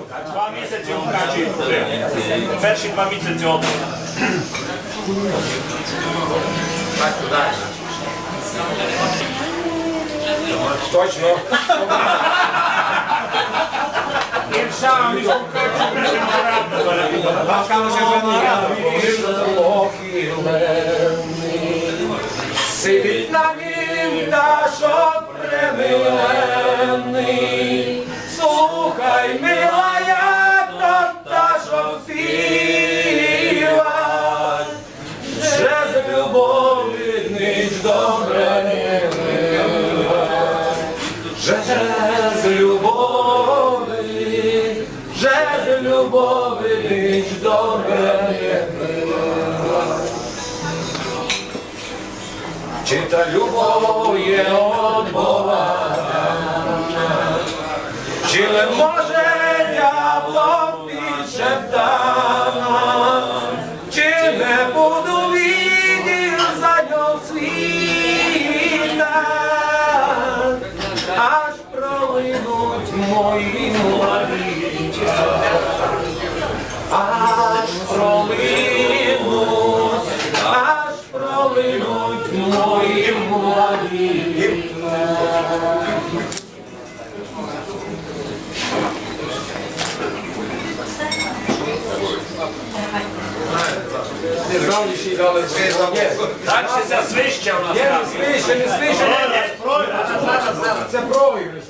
2 місяці Лукачі ходив. Перші 2 місяці отут. Точно. Сидить на нім пташок премиленний, слухай, мила, як то пташок співать, вже з любові ніч добре не вмивай, вже з любові, вже з любові ніч добре не вмивай. Чи та любов є от Бога, чи не може дьяволом підшептана, чи не буду відів за нього світа, аж пролинуть мої младіття, аж пролинуть, аж пролинуть мої младі. Державніші дали Далі це свище у нас. не свише. Це проіграш.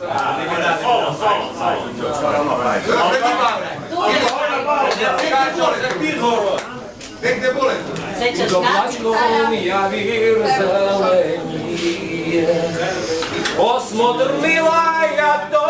Соло. До плачком я вір зеленіє, осмотр мила, як то